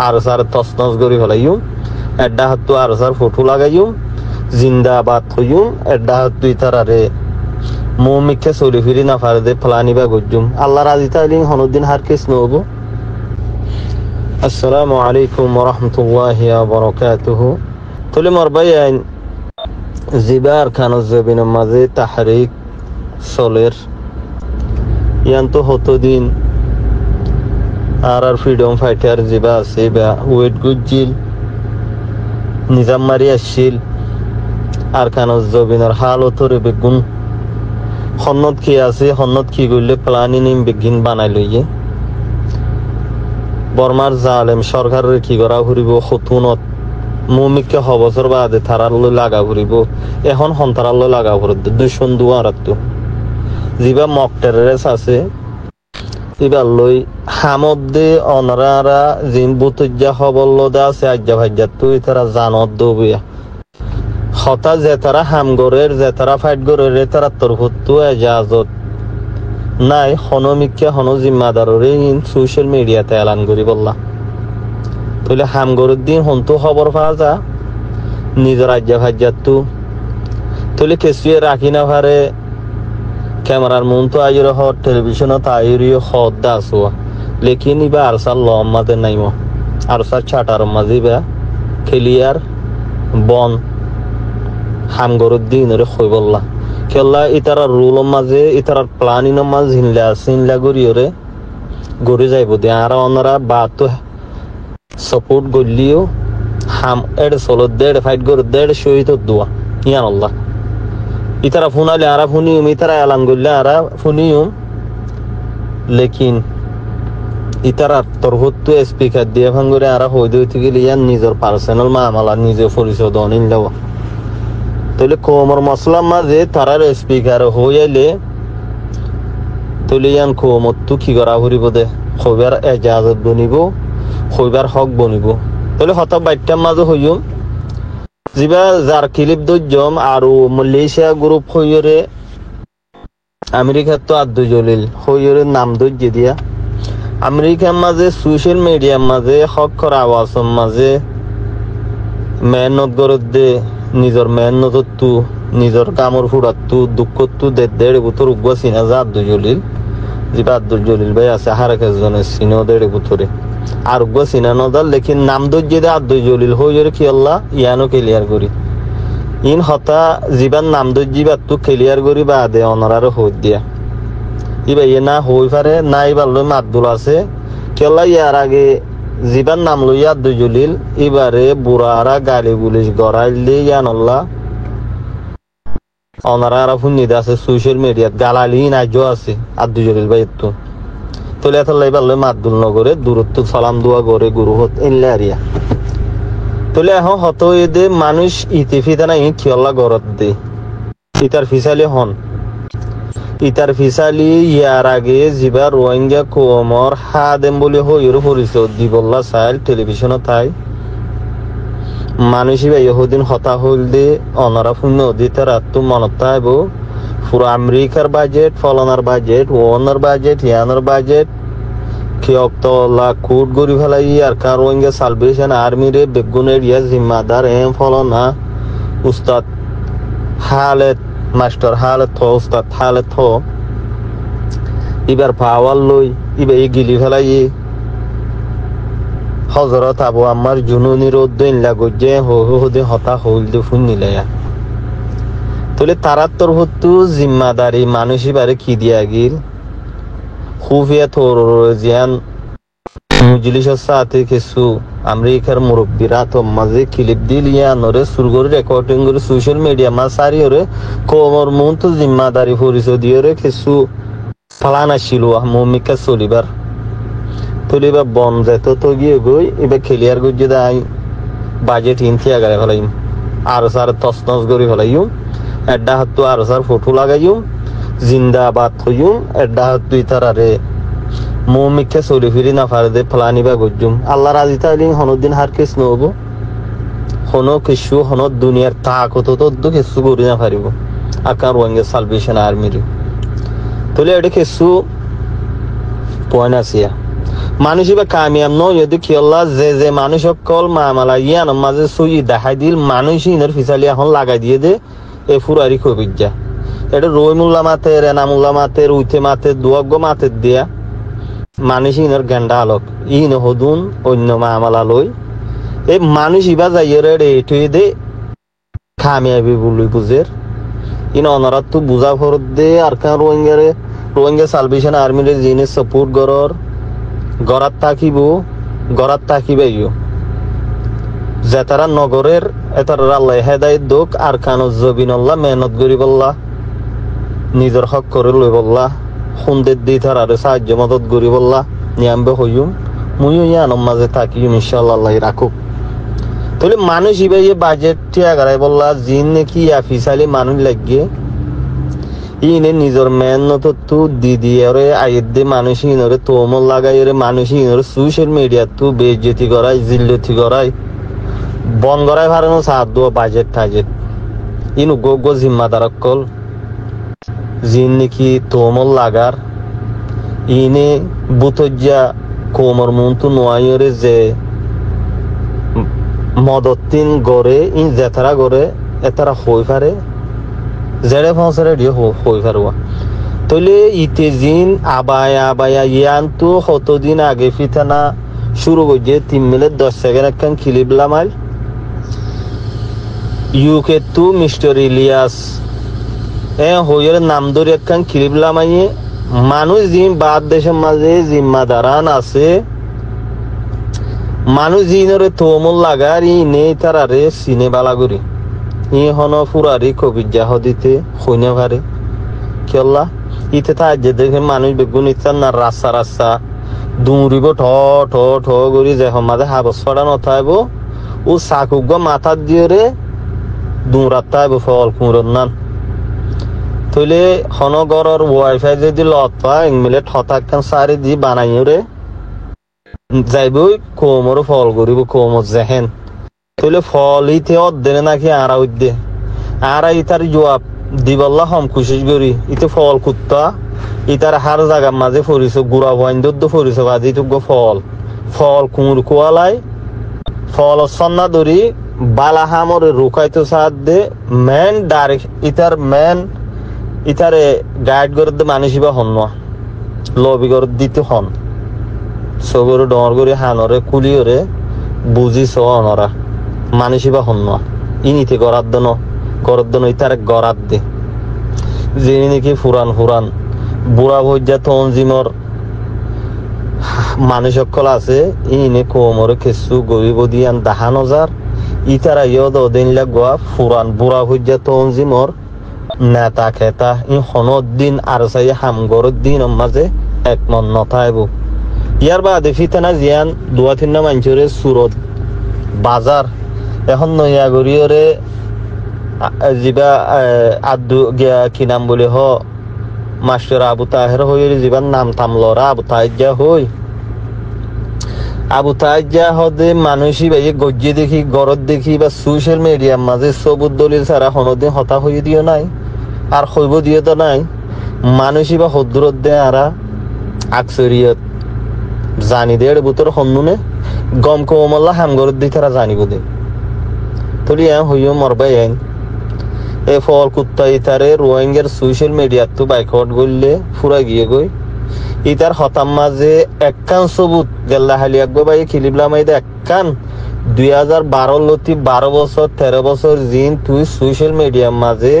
আর সার তসনস করি ফেলাইম এডা হাত আর সার ফটো লাগাইম জিন্দাবাদ হইম এডা হাত তারারে মৌমিককে চলি ফিরি না পারে দে ফলানি বা গজ্জুম আল্লাহ রাজি তাইলিং হনুদ্দিন হার কেস নব। আসসালামু আলাইকুম ওয়া রাহমাতুল্লাহি ওয়া বারাকাতুহু। তলে মোর ভাই আইন জিবার খানজ জবিনের মাঝে তাহরিক চলের ইয়ান তো হতদিন আর ফ্রিডম ফাইটার জিবা আছে বা ওয়েট গুজিল নিজাম মারি আসছিল আর খানজ জবিনের হালতরে বেগুন সন্নত কি আছে সন্নত কি করলে প্লানি নিম বেগিন বানাই লইয়ে বর্মার জালেম সরকারের কি করা ঘুরিব সতুনত মৌমিককে হবছর বাদে থারালৈ লাগা ঘুরিব এখন সন্তারালৈ লাগা ঘুরত দুশন দুয়ারাতো যিবা মক টেররিস্ট আছে এবার লই হামদে অনরারা জিন বুতজ্জা হবল্লদা আছে আজ্জা ভাজ্জা তুই তারা জানত দবিয়া হতা যে তারা হামগরের যে তারা ফাইট গরের তারা তরফতু এজাজত নাই হনমিককে হন জিম্মাদাররে ইন সোশ্যাল মিডিয়াতে এলান করি বললা তাহলে হামগরের দিন হন্তু খবর পাওয়া যা নিজের আজ্জা ভাজ্জাতু তাহলে কেসুয়ে রাখি না পারে ক্যামেরার মন তো আইর হ টেলিভিশনত আইরিও হদ দা আসুয়া লেকিন ইবা আরসাল লম্মাদের নাইম আরসার ছাটার মাঝি বা খেলিয়ার বন হামগরের দিন রে হই বললা কেলা ইতারা রুলের মাঝে ইতারার প্ল্যানিংয়ের মাঝে চিনলা গড়িওরে গড়ি যাইব দে আর অনরা বা তো সাপোর্ট গলিও হাম এড় সলো দেড় ফাইট গড় দেড় শহীদ দোয়া ইয়ান আল্লাহ ইতারা ফুনালে আরা ফুনিউম ইতারা এলান গড়লে আরা ফুনিউম লেকিন ইতারা তরহত্তু স্পিকার দিয়ে ভাঙ্গরে আরা হই দইতে গেলে ইয়ান নিজের পার্সোনাল মামলা নিজে পরিচয় দনিন লওয়া তাহলে কোমর মসলার মাঝে তারার স্পিকার হইলে তাহলে ইয়ান কোমরতু কি করা ঘুরিব দে হইবার এজাজত বনিব হইবার হক বনিব তাহলে হত বাইটার মাঝে হইম যিবা যার ক্লিপ দজ্জম আর মালয়েশিয়া গ্রুপ হইরে আমেরিকার তো আদ্দু জলিল হইরে নাম দজ্জে দিয়া আমেরিকার মাঝে সোশ্যাল মিডিয়ার মাঝে হক করা আওয়াজের মাঝে মেহনত গরত দে নিজের মেহনতু নিজের কামর ফুড়াতু দুঃখতু দেড় বছর উগুয়া চিনা যা আব্দুল জলিল যিবা আব্দুল জলিল ভাই আছে হারে কেজনের চিনো দেড় বছরে আর উগুয়া চিনা নদার লেকিন নাম দজ্জে দে আব্দুল জলিল হইরে কি আল্লাহ ইয়ানো ক্লিয়ার করি ইন হতা যিবার নাম দজ্জিবা তু ক্লিয়ার করি বা দে অনরারে হই দিয়া ইবা ইয়ে না হই পারে না ইবার লই আব্দুল আছে কি আল্লাহ ইয়ার আগে যিবার নাম লইয়া আব্দুল জলিল এবারে বুড়ারা গালি গুলিশ গড়াইলে ইয়ান আল্লাহ অনারা ফুন্নিদে আছে সোশ্যাল মিডিয়াত গালালি নাইজো আছে আব্দুল জলিল ভাই তো তোলে এত লাইবার লই মাদুল নগরে দূরত্ব সালাম দোয়া করে গুরুহত ইনলে আরিয়া তোলে এখন হত এদে মানুষ ইতিফিদা নাই কিয়ল্লা গরত দে ইতার ফিসালি হন ইতার ফিসালি ইয়ার আগে যিবা রোহিঙ্গা কোমর হাদেম বলে হইর পরিচয় দি বললা চাইল টেলিভিশনত তাই মানুষই বা ইহুদিন হতা হইল দে অনারা শূন্য দিতে রাতটো মনত তাইব পুরো আমেরিকার বাজেট ফলনার বাজেট ওনার বাজেট ইয়ানোর বাজেট কিয়ক্তলা কোট গড়ি ফেলাই আর কার রোহিঙ্গা সালভেশন আর্মিরে বেগুনের ইয়া জিম্মাদার এম ফলনা উস্তাদ হালেত মাস্টার হালে থ উস্তাদ হালে থ এবার পাওয়ার লই এবার এই গিলি ফেলাই হজরত আবু আমার জুনুনির উদ্দিন লাগছে হদে হতা হইল দে ফুন নিলাইয়া তাহলে তারার তরফতু জিম্মাদারি মানুষই বারে কি দিয়া গিল খুফিয়া থর জিয়ান মুজলিসের সাথে কিছু আমেরিকার মুরব্বীরা তো মাঝে ক্লিপ দিল ইয়ানরে সুরগরি রেকর্ডিং করে সোশ্যাল মিডিয়া মা সারিওরে কোমর মন তো জিম্মাদারি পরিচয় দিয়রে কিছু ফালান আসছিল মৌমিকা চলিবার তুলি বা বন যেত তো গিয়ে গই এবার ক্লিয়ার করছে দাই বাজেট ইনথি আগারে ফেলাইম আর সার তসনস করে ফেলাইম এডা হাত আর সার ফটো লাগাইম জিন্দাবাদ হইম এডা হাত তুই তারারে মৌমিককে চলি ফিরি না পারে দে ফলানি বা গজ্জুম আল্লাহ রাজি তাইলিং হনুদ্দিন হার কেস নব হন কিছু হন দুনিয়ার তাকত তো কিছু করি না পারিব আকার রোহিঙ্গা সালভেশন আর্মির তুলে এটা কিছু পয়েন্ট আছে মানুষ বা কামিয়াব নয় যদি কি আল্লাহ যে মানুষ সকল মামালা ইয়ান মাঝে সুই দেখাই দিল মানুষ ইনের ফিসালি এখন লাগাই দিয়ে দে এ ফুরারি কবির যা এটা রইমুল্লা মাতের এনামুল্লা মাতের উইথে মাতের দুয়াগ্য মাতের দিয়া মানুষ ইনের গেন্ডা আলোক ইন হদুন অন্য মামালা লই এই মানুষ ইবা যাইয়ে রে এটুই দে কামিয়াবি বলি বুঝের ইন অনারাত তো বুঝা ফরত দে আর কান রোহিঙ্গা সালভেশন আর্মির জিনে সাপোর্ট গরর গরাত থাকিবাইও যে তারা নগরের এতার আল্লাহ হেদায়েত দোক আর কানো জবিনল্লাহ মেহনত করি বললা নিজের হক করে লই বললা সুন্দের দি তার আর সাহায্য মদত করি বললা নিয়ামবে হইম মুইও ইয়ানোর মাঝে থাকি ইনশাআল্লাহ আল্লাহ রাখুক তাহলে মানুষ ইবাই বাজেট টিয়া গাড়াই বললা জিন নাকি আফিসালি মানুষ লাগিয়ে ইনে নিজের মেহনত তু দিদি আরে আইদ দে মানুষ ইনরে তোমল লাগাই রে মানুষ ইনরে সোশ্যাল মিডিয়া তু বেইজ্জতি করাই জিল্লতি করাই বন করাই পারেনো সাথ দো বাজেট থাজেট ইনু গো জিম্মাদার কল জিন নাকি তোমল লাগার ইনে বুতজ্জা কোমর মুন্তু নোয়াইরে যে মদতিন গড়ে ইন জেতারা গড়ে এতারা হই পারে জেরে ফসরে দিয়ে হই পারবা তইলে ইতে জিন আবায়া ইয়ান তো কতদিন আগে ফিতানা শুরু করছে 3 মিনিট 10 সেকেন্ড একখান ক্লিপলা মাইল ইউকে টু মিস্টার ইলিয়াস হইয়ের নাম ধরে একখান ক্লিপলা মাইয়ে মানুষ জিন বাদ দেশের মাঝে জিম্মাদারান আছে মানুষ জিনরে তোমল লাগার ই নেই তারারে সিনে বালা করি ই হন ফুরারি কবির জাহ দিতে হইনে পারে কেল্লা ইতে তা যে দেখে মানুষ বেগুন ইচ্ছার না রাস্তা দৌড়িব ঠ করি যে মাঝে হাবস ফাড়া নথাইব ও চাকুক মাথার দিয়ে রে দৌড়াত তাইব ফল কুঁড়র নান তইলে হনগরর ওয়াইফাই যদি লত পায় মিলে ঠতাক সারি দি বানাইও রে যাইবই কোমর ফল করিব কোমর জেহেন তইলে ফল ইতে অদ্দেনে নাকি আড়া উদ্দে আড়া ইতার জবাব দিবল্লা হম কুশিস করি ইতে ফল কুত্তা ইতার হার জায়গার মাঝে ফরিস গুড়া ভাইন দদ্দ ফরিস বাজি তুগ ফল কুঁড় কুয়ালাই ফল সন্না ধরি বালা হামরে রুকাইতো সাথ দে মেন ডাইরেক্ট ইতারে গাইড করে দে মানুষিবা হন লবি করে দিতে হন সগর ডর করে হানরে কুলিওরে বুঝিস অনরা মানুষিবা হন ইনিতে গরার দন ইতারে গরাত দে যিনি নাকি ফুরান বুড়া ভজ্জা তঞ্জিমর মানুষ সকল আছে ইনে কোমরে খেসু গরিব দিয়ান 10,000 ইতারা ইয়দ দিন লাগোয়া ফুরান বুড়া ভজ্জা তঞ্জিমর নেতা খেতা ই হনদিন আর চাই হামগর দিন মাঝে একমন নথাইব ইয়ার বাদে ফিতানা জিয়ান 2-3 মানুষরে সুরত বাজার এখন নয়াগরিয়রে যিবা আদু গিয়া কি নাম বলে হ মাস্টার আবু তাহের হয়ে যিবার নাম থামলরা আবু তাইজা হই আবু তাইজা হদে মানুষই ভাই গজ্জে দেখি গরত দেখি বা সোশ্যাল মিডিয়ার মাঝে সবুজ দলিল ছাড়া হনদিন হতা হয়ে দিও নাই আর হইব দিয়ে তো নাই মানুষই বা হদ্দুরত দে আরা আকসরিয়ত জানি দে বুতর হন্নুনে গম কমল্লা হামগরত দি তারা জানিব দে তলি হইও মরবাই আইন এ ফল কুত্তা ইতারে রোহিঙ্গার সোশ্যাল মিডিয়াত তো বাইকআউট করলে ফুরা গিয়ে গই ইতার হতাম মাঝে একখান সবুত গেল্লা হালি আকবো ভাই খিলিবলা মাইদে একখান 2012 লতি 12 বছর 13 বছর জিন তুই সোশ্যাল মিডিয়ার মাঝে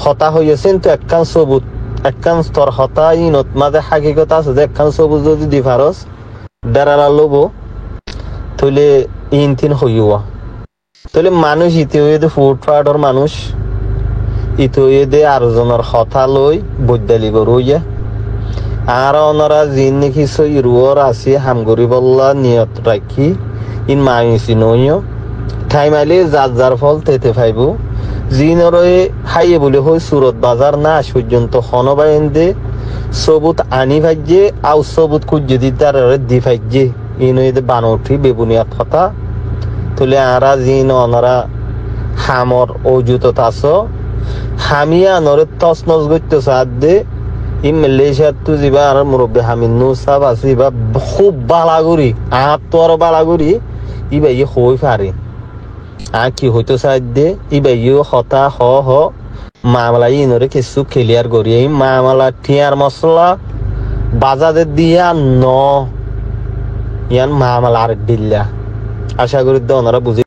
হতা হইয়াছেন তো একখান সবুত একখান স্তর হতা ইনত মাঝে হাকিকত আছে যে একখান সবুত যদি দিফারস দাঁড়ালা লবো তইলে ইনতিন হইয়া তইলে মানুষ ইতে হয়ে ফুটফাটর মানুষ ইতে হয়ে দে আর জনের হতা লই বৈদ্যালিব রইয়া আর ওনারা জিন নাকি সই রুয়র আছে হামগরি বল্লা নিয়ত রাখি ইন মাইছি নইও ঠাইমাইলে যার ফল তেতে ফাইব জিনরে হাইয়ে বলে হই সুরত বাজার না আজ পর্যন্ত হনবাইন দে সবুত আনি ভাইজে আউ সবুত খুঁজে দিতার দি ভাইজে ইনইদে বানউঠি বেবুনিয়াত কথা তুলে আরা জিন ওনারা হামর অজুত তাস হামিয়া নরে তসনস গইতে সাদ দে ই মালয়েশিয়ার তো যাবা আর মুরব্বী হামিদ নুসাব আছে বা খুব বালাগুড়ি আত্মর বালাগুড়ি ই ভাই হই পারে কি হইতো সাইড দে ই ভাই হতা হ মামলা ইনরে কিছু ক্লিয়ার করি এই মামলা টিয়ার মশলা বাজারে দিয়া ন ইয়ান মামলা আর দিল্লা আশা করি ওনারা বুঝি